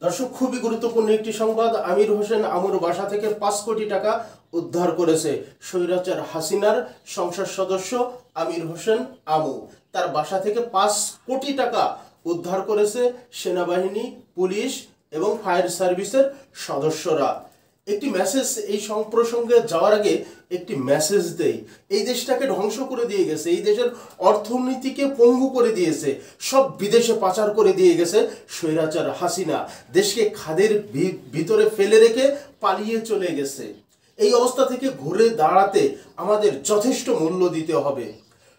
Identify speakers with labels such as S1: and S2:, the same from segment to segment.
S1: দর্শক, খুবই গুরুত্বপূর্ণ একটি সংবাদ। আমির হোসেন আমুর বাসা থেকে ৫ কোটি টাকা উদ্ধার করেছে স্বৈরাচার হাসিনার সংসদ সদস্য আমির হোসেন আমু। তার বাসা থেকে ৫ কোটি টাকা উদ্ধার করেছে সেনাবাহিনী, পুলিশ এবং ফায়ার সার্ভিসের সদস্যরা। একটি মেসেজ এই প্রসঙ্গে যাওয়ার আগে একটি মেসেজ দেই। এই দেশটাকে ধ্বংস করে দিয়ে গেছে, এই দেশের অর্থনীতিকে পঙ্গু করে দিয়েছে, সব বিদেশে পাচার করে দিয়ে গেছে স্বৈরাচার হাসিনা। দেশকে খাদের ভিতরে ফেলে রেখে পালিয়ে চলে গেছে। এই অবস্থা থেকে ঘুরে দাঁড়াতে আমাদের যথেষ্ট মূল্য দিতে হবে।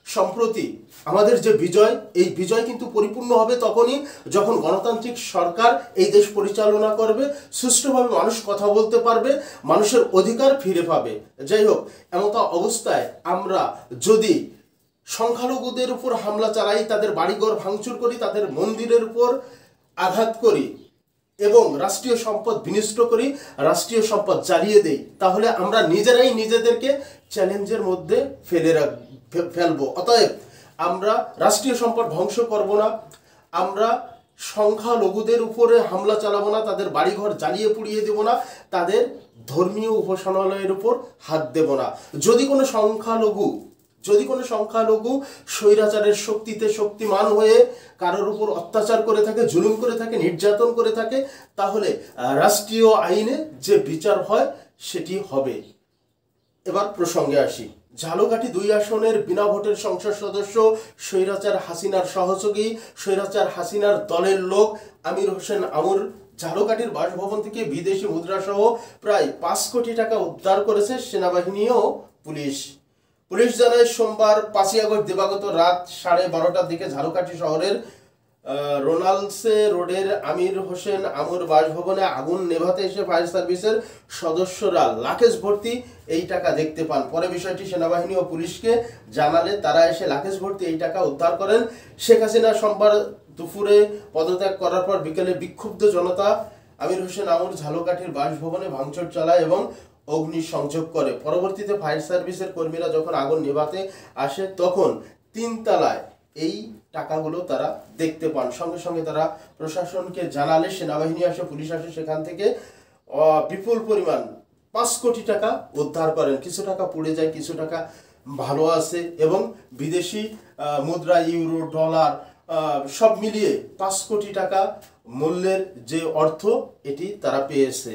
S1: সম্প্রতি আমাদের যে বিজয়, এই বিজয় কিন্তু পরিপূর্ণ হবে তখনই যখন গণতান্ত্রিক সরকার এই দেশ পরিচালনা করবে, সুষ্ঠুভাবে মানুষ কথা বলতে পারবে, মানুষের অধিকার ফিরে পাবে। যাই হোক, এমত অবস্থায় আমরা যদি সংখ্যালঘুদের উপর হামলা চালাই, তাদের বাড়িঘর ভাঙচুর করি, তাদের মন্দিরের উপর আঘাত করি এবং রাষ্ট্রীয় সম্পদ বিনষ্ট করি, রাষ্ট্রীয় সম্পদ জ্বালিয়ে দেই, তাহলে আমরা নিজেরাই নিজেদেরকে চ্যালেঞ্জের মধ্যে ফেলবো। অতএব আমরা রাষ্ট্রীয় সম্পদ ধ্বংস করব না, আমরা সংখ্যালঘুদের উপরে হামলা চালাবো না, তাদের বাড়িঘর জ্বালিয়ে পুড়িয়ে দেব না, তাদের ধর্মীয় উপাসনালয়ের উপর হাত দেব না। যদি কোনো সংখ্যালঘু স্বৈরাচারের শক্তিতে শক্তিমান হয়ে কারোর উপর অত্যাচার করে থাকে, জুলুম করে থাকে, নির্যাতন করে থাকে, তাহলে রাষ্ট্রীয় আইনে যে বিচার হয় সেটি হবে। এবার প্রসঙ্গে আসি। ঝালকাঠি ২ আসনের বিনা ভোটের সংসদ সদস্য, স্বৈরাচার হাসিনার সহযোগী, স্বৈরাচার হাসিনার দলের লোক আমির হোসেন আমুর ঝালকাঠির বাসভবন থেকে বিদেশি মুদ্রাসহ প্রায় ৫ কোটি টাকা উদ্ধার করেছে সেনাবাহিনী ও পুলিশ। পুলিশ জানায়, সোমবার ৫ই আগস্ট দিবাগত রাত 12:30টার দিকে ঝালকাঠি শহরের রোনালসে রোডের আমির হোসেন আমুর বাসভবনে আগুন নেভাতে এসে ফায়ার সার্ভিসের সদস্যরা লাকেজ ভর্তি এই টাকা দেখতে পান। পরে বিষয়টি সেনাবাহিনী ও পুলিশকে জানালে তারা এসে লাকেজ ভর্তি এই টাকা উদ্ধার করেন। শেখ হাসিনা সোমবার দুপুরে পদত্যাগ করার পর বিকেলে বিক্ষুব্ধ জনতা আমির হোসেন আমুর ঝালকাঠির বাসভবনে ভাঙচুর চালায় এবং অগ্নিসংযোগ করে। পরবর্তীতে ফায়ার সার্ভিসের কর্মীরা যখন আগুন নেভাতে আসে তখন ৩ তলায় এই টাকাগুলো তারা দেখতে পান। সঙ্গে সঙ্গে তারা প্রশাসনকে জানালে সেনাবাহিনী আসে, পুলিশ আসে, সেখান থেকে বিপুল পরিমাণ ৫ কোটি টাকা উদ্ধার করেন। কিছু টাকা পুড়ে যায়, কিছু টাকা ভালো আছে এবং বিদেশি মুদ্রা, ইউরো, ডলার সব মিলিয়ে ৫ কোটি টাকা মূল্যের যে অর্থ, এটি তারা পেয়েছে।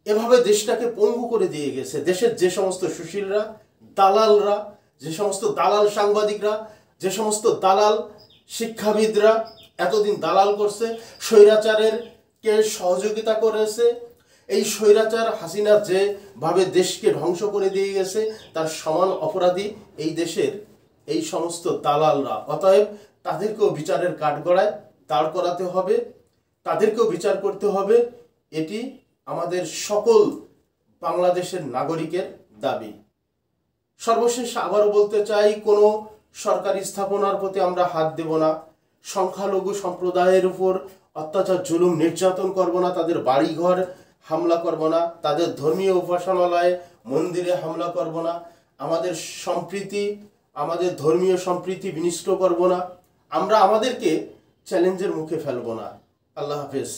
S1: এভাবে দেশটাকে পঙ্গু করে দিয়ে গেছে। দেশের যে সমস্ত সুশীলরা, দালালরা, যে সমস্ত দালাল সাংবাদিকরা, যে সমস্ত দালাল শিক্ষাবিদরা এতদিন দালাল করছে, স্বৈরাচারের কে সহযোগিতা করেছে, এই স্বৈরাচার হাসিনা যেভাবে দেশকে ধ্বংস করে দিয়ে গেছে তার সমান অপরাধী এই দেশের এই সমস্ত দালালরা। অতএব তাদেরকেও বিচারের কাঠগড়ায় দাঁড় করাতে হবে, তাদেরকেও বিচার করতে হবে। এটি আমাদের সকল বাংলাদেশের নাগরিকের দাবি। সর্বশেষ আবারও বলতে চাই, কোনো সরকারি স্থাপনার প্রতি আমরা হাত দেব না, সংখ্যালঘু সম্প্রদায়ের উপর অত্যাচার, জুলুম, নির্যাতন করব না, তাদের বাড়িঘর হামলা করব না, তাদের ধর্মীয় উপাসনালয়ে, মন্দিরে হামলা করব না, আমাদের সম্প্রীতি, আমাদের ধর্মীয় সম্প্রীতি বিনষ্ট করব না, আমরা আমাদেরকে চ্যালেঞ্জের মুখে ফেলব না। আল্লাহ হাফেজ।